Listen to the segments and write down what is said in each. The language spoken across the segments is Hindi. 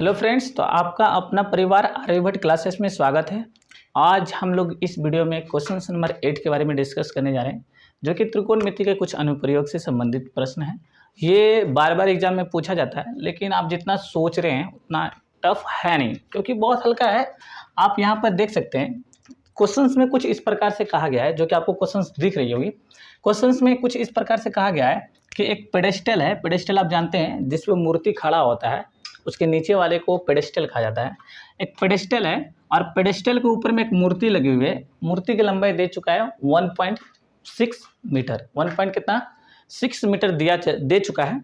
हेलो फ्रेंड्स, तो आपका अपना परिवार आर्यभट्ट क्लासेस में स्वागत है। आज हम लोग इस वीडियो में क्वेश्चन नंबर 8 के बारे में डिस्कस करने जा रहे हैं, जो कि त्रिकोणमिति के कुछ अनुप्रयोग से संबंधित प्रश्न है। ये बार बार एग्जाम में पूछा जाता है, लेकिन आप जितना सोच रहे हैं उतना टफ है नहीं, क्योंकि बहुत हल्का है। आप यहाँ पर देख सकते हैं क्वेश्चंस में कुछ इस प्रकार से कहा गया है, जो कि आपको क्वेश्चंस दिख रही होगी। क्वेश्चंस में कुछ इस प्रकार से कहा गया है कि एक पेडेस्टल है। पेडेस्टल आप जानते हैं जिस पे मूर्ति खड़ा होता है, उसके नीचे वाले को पेडेस्टल कहा जाता है। एक पेडेस्टल है और पेडेस्टल के ऊपर में एक मूर्ति लगी हुई है। मूर्ति की लंबाई दे चुका है 1.6 मीटर। 1.6 मीटर दे चुका है।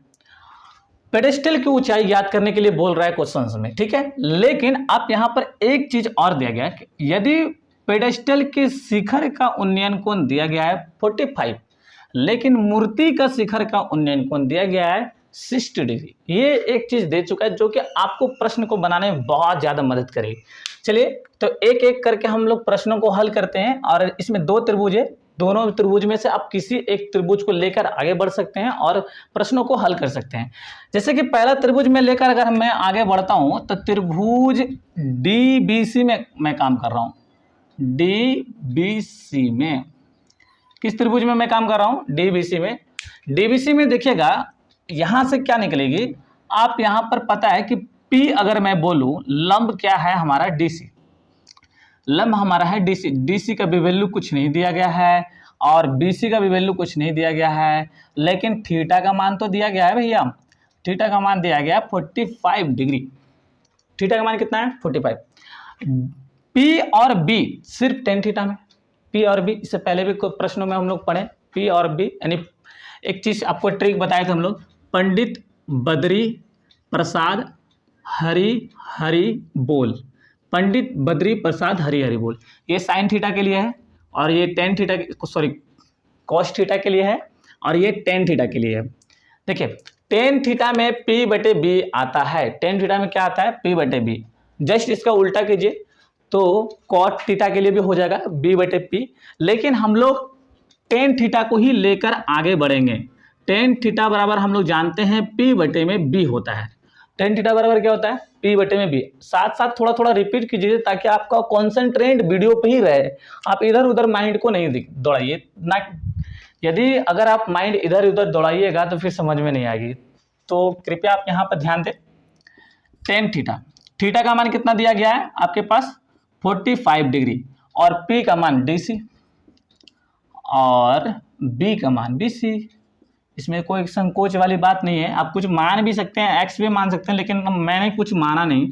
पेडेस्टल की ऊंचाई याद करने के लिए बोल रहा है क्वेश्चंस में, ठीक है। लेकिन आप यहाँ पर एक चीज और दिया गया है, यदि पेडेस्टल के शिखर का उन्नयन कोण दिया गया है 45, लेकिन मूर्ति का शिखर का उन्नयन कोण दिया गया है 60 डिग्री। ये एक चीज दे चुका है जो कि आपको प्रश्न को बनाने में बहुत ज्यादा मदद करेगी। चलिए, तो एक एक करके हम लोग प्रश्नों को हल करते हैं। और इसमें दो त्रिभुज है, दोनों त्रिभुज में से आप किसी एक त्रिभुज को लेकर आगे बढ़ सकते हैं और प्रश्नों को हल कर सकते हैं। जैसे कि पहला त्रिभुज में लेकर अगर मैं आगे बढ़ता हूं, तो त्रिभुज DBC में मैं काम कर रहा हूं। DBC में किस त्रिभुज में मैं काम कर रहा हूं? DBC में। DBC में देखिएगा यहां से क्या निकलेगी, आप यहां पर पता है कि P अगर मैं बोलूं, लंब क्या है हमारा DC। लंब हमारा है DC। DC का भी वैल्यू कुछ नहीं दिया गया है और BC का भी वैल्यू कुछ नहीं दिया गया है, लेकिन थीटा का मान तो दिया गया है भैया। थीटा का मान दिया गया 45 डिग्री। थीटा का मान कितना है? 45। P और B सिर्फ tan थीटा में। P और B इससे पहले भी प्रश्नों में हम लोग पढ़े P और B, यानी एक चीज आपको ट्रिक बताए थे हम लोग, पंडित बद्री प्रसाद हरि हरि बोल। पंडित बद्री प्रसाद हरि हरि बोल, ये साइन थीटा के लिए है और ये टेन थीटा कॉस थीटा के लिए है और ये टेन थीटा के लिए है। देखिए, टेन थीटा में P/B आता है। टेन थीटा में क्या आता है? P/B। जस्ट इसका उल्टा कीजिए तो कॉट थीटा के लिए भी हो जाएगा B/P। लेकिन हम लोग टेन थीटा को ही लेकर आगे बढ़ेंगे। टेन थीटा बराबर हम लोग जानते हैं P/B होता है। टेन थीटा बराबर क्या होता है? P/B। साथ साथ थोड़ा थोड़ा रिपीट कीजिए ताकि आपका कॉन्सेंट्रेट वीडियो पे ही रहे, आप इधर उधर माइंड को नहीं दौड़ाइए ना। यदि अगर आप माइंड इधर उधर दौड़ाइएगा तो फिर समझ में नहीं आएगी। तो कृपया आप यहाँ पर ध्यान दें। टेन थीटा, थीटा का मान कितना दिया गया है आपके पास? 45 डिग्री। और P का मान DC और B का मान BC। इसमें कोई संकोच वाली बात नहीं है। आप कुछ मान भी सकते हैं, X भी मान सकते हैं, लेकिन मैंने कुछ माना नहीं।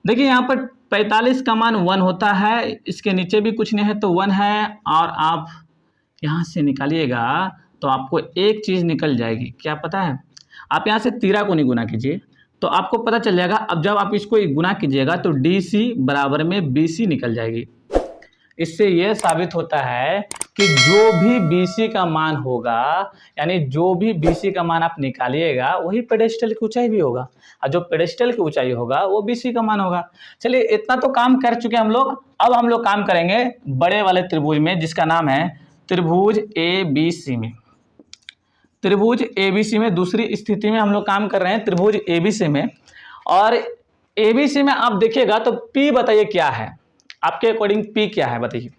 देखिए यहाँ पर 45 का मान 1 होता है, इसके नीचे भी कुछ नहीं है तो 1 है। और आप यहाँ से निकालिएगा तो आपको एक चीज निकल जाएगी। क्या पता है? आप यहाँ से 13 को नहीं गुना कीजिए तो आपको पता चल जाएगा। अब जब आप इसको गुना कीजिएगा तो DC बराबर में BC निकल जाएगी। इससे यह साबित होता है कि जो भी BC का मान होगा, यानी जो भी BC का मान आप निकालिएगा वही पेडेस्टल की ऊंचाई भी होगा, और जो पेडेस्टल की ऊंचाई होगा वो BC का मान होगा। चलिए, इतना तो काम कर चुके हम लोग। अब हम लोग काम करेंगे बड़े वाले त्रिभुज में, जिसका नाम है त्रिभुज ABC में। त्रिभुज ABC में दूसरी स्थिति में हम लोग काम कर रहे हैं, त्रिभुज ABC में। और ABC में आप देखिएगा तो P बताइए क्या है आपके अकॉर्डिंग? P क्या है बताइए?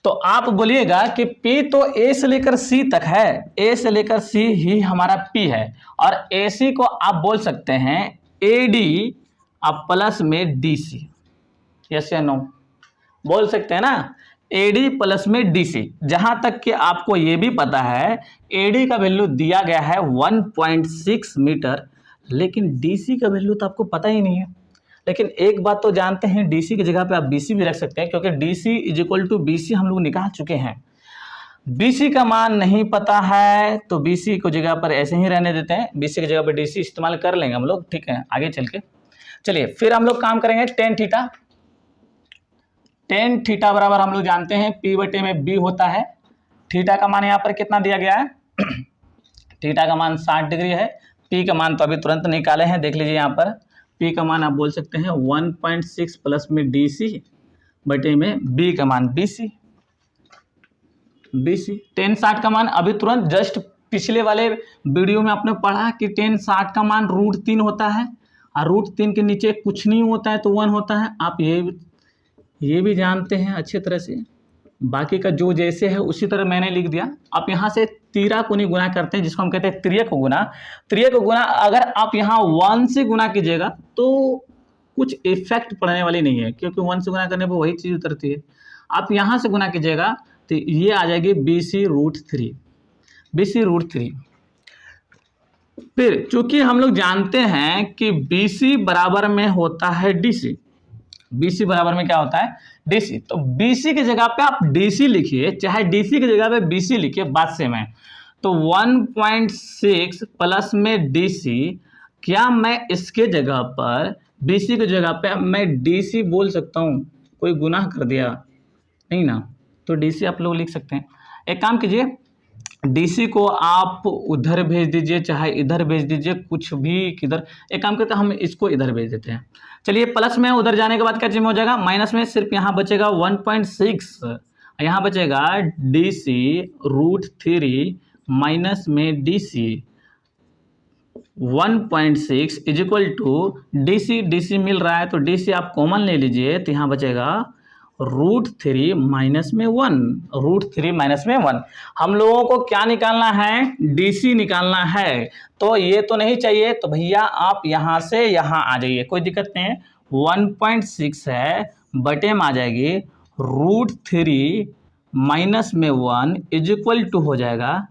तो आप बोलिएगा कि P तो A से लेकर C तक है। A से लेकर C ही हमारा P है। और AC को आप बोल सकते हैं AD अब प्लस में DC। यस या नो? बोल सकते हैं ना, AD प्लस में DC। जहां तक कि आपको ये भी पता है AD का वैल्यू दिया गया है 1.6 मीटर, लेकिन DC का वैल्यू तो आपको पता ही नहीं है। लेकिन एक बात तो जानते हैं, DC की जगह पे आप BC भी रख सकते हैं, क्योंकि DC = BC हम लोग निकाल चुके हैं। BC का मान नहीं पता है तो BC को जगह पर ऐसे ही रहने देते हैं, BC की जगह पर DC इस्तेमाल कर लेंगे हम लोग, ठीक है, आगे चल के। चलिए, फिर हम लोग काम करेंगे टेन थीटा। टेन थीटा बराबर हम लोग जानते हैं P/B होता है। थीटा का मान यहाँ पर कितना दिया गया है? थीटा का मान 60 डिग्री है। P का मान तो अभी तुरंत निकाले हैं, देख लीजिए यहाँ पर। P का मान आप बोल सकते हैं 1.6 प्लस में DC बटे में B का मान BC। tan 60 का मान अभी तुरंत जस्ट पिछले वाले वीडियो में आपने पढ़ा कि tan 60 का मान √3 होता है और √3 के नीचे कुछ नहीं होता है तो 1 होता है। आप ये भी जानते हैं अच्छी तरह से। बाकी का जो जैसे है उसी तरह मैंने लिख दिया। आप यहाँ से तिराकोनी गुना करते हैं जिसको हम कहते हैं त्रियक गुना। त्रियक गुना अगर आप यहाँ 1 से गुना कीजिएगा तो कुछ इफेक्ट पड़ने वाली नहीं है, क्योंकि 1 से गुना करने पर वही चीज़ उतरती है। आप यहाँ से गुना कीजिएगा तो ये आ जाएगी BC√3। BC√3। फिर चूंकि हम लोग जानते हैं कि BC बराबर में होता है DC। BC बराबर में क्या होता है? DC। तो BC की जगह पे आप DC लिखिए, चाहे DC की जगह पे BC लिखिए, बात सेम है। तो 1.6 प्लस में DC, क्या मैं इसके जगह पर BC की जगह पे मैं DC बोल सकता हूँ? कोई गुनाह कर दिया नहीं ना, तो DC आप लोग लिख सकते हैं। एक काम कीजिए, DC को आप उधर भेज दीजिए, चाहे इधर भेज दीजिए, कुछ भी किधर। एक काम करते हैं, हम इसको इधर भेज देते हैं। चलिए, प्लस में उधर जाने के बाद क्या चीज हो जाएगा? माइनस में सिर्फ यहाँ बचेगा 1.6, यहाँ बचेगा DC√3 माइनस में DC 1.6 is equal to DC मिल रहा है तो DC आप कॉमन ले लीजिए, तो यहाँ बचेगा √3 माइनस में 1। √3 माइनस में 1। हम लोगों को क्या निकालना है? DC निकालना है। तो ये तो नहीं चाहिए, तो भैया आप यहाँ से यहाँ आ जाइए, कोई दिक्कत नहीं है। 1.6 है, बटे में आ जाएगी √3 माइनस में 1 इज इक्वल टू हो जाएगा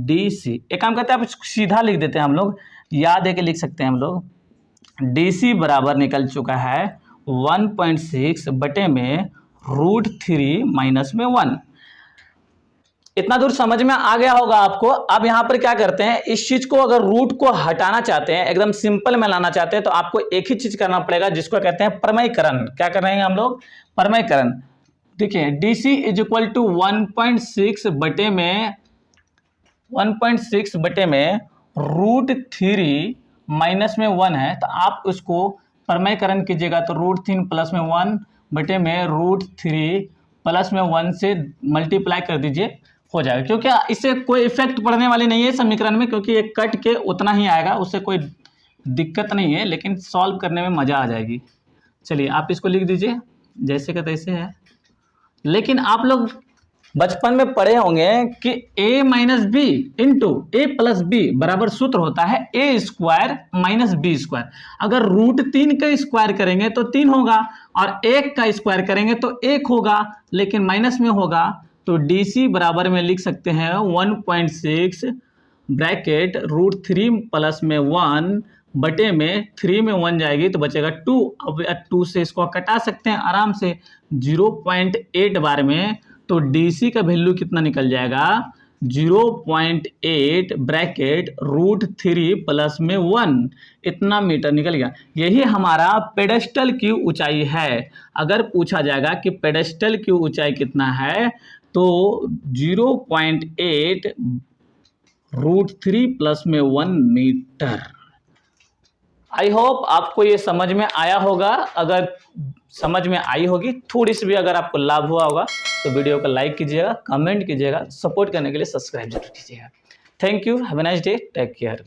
DC। एक काम करते हैं, आप सीधा लिख देते हैं, हम लोग याद है कि लिख सकते हैं हम लोग। DC बराबर निकल चुका है 1.6 बटे में √3 माइनस में 1। इतना दूर समझ में आ गया होगा आपको। अब यहाँ पर क्या करते हैं, इस चीज को अगर रूट को हटाना चाहते हैं, एकदम सिंपल में लाना चाहते हैं, तो आपको एक ही चीज करना पड़ेगा जिसको कहते हैं प्रमेयकरण। क्या कर रहे हैं हम लोग? प्रमेयकरण। देखिए, DC इज इक्वल टू 1.6 बटे में 1.6 बटे में √3 माइनस में 1 है, तो आप उसको प्रमेयकरण कीजिएगा तो √3 प्लस में 1 बटे में √3 प्लस में 1 से मल्टीप्लाई कर दीजिए, हो जाएगा। क्योंकि इससे कोई इफेक्ट पड़ने वाली नहीं है समीकरण में, क्योंकि ये कट के उतना ही आएगा, उससे कोई दिक्कत नहीं है, लेकिन सॉल्व करने में मज़ा आ जाएगी। चलिए, आप इसको लिख दीजिए जैसे का तैसे है। लेकिन आप लोग बचपन में पढ़े होंगे कि a minus B into A plus B बराबर सूत्र होता है a² माइनस b²। अगर √3 का स्क्वायर करेंगे तो 3 होगा, और 1 का स्क्वायर करेंगे तो 1 होगा, लेकिन माइनस में होगा। तो DC बराबर में लिख सकते हैं 1.6 ब्रैकेट √3 प्लस में 1 बटे में 3 में 1 जाएगी तो बचेगा 2। अब 2 से इसको कटा सकते हैं आराम से 0.8 बार में, तो DC का वैल्यू कितना निकल जाएगा? 0.8 ब्रैकेट √3 प्लस में 1, इतना मीटर निकल गया। यही हमारा पेडेस्टल की ऊंचाई है। अगर पूछा जाएगा कि पेडेस्टल की ऊंचाई कितना है, तो 0.8 √3 प्लस में 1 मीटर। आई होप आपको ये समझ में आया होगा। अगर समझ में आई होगी, थोड़ी सी भी अगर आपको लाभ हुआ होगा, तो वीडियो को लाइक कीजिएगा, कमेंट कीजिएगा, सपोर्ट करने के लिए सब्सक्राइब जरूर कीजिएगा। Thank you, have a nice day, take care.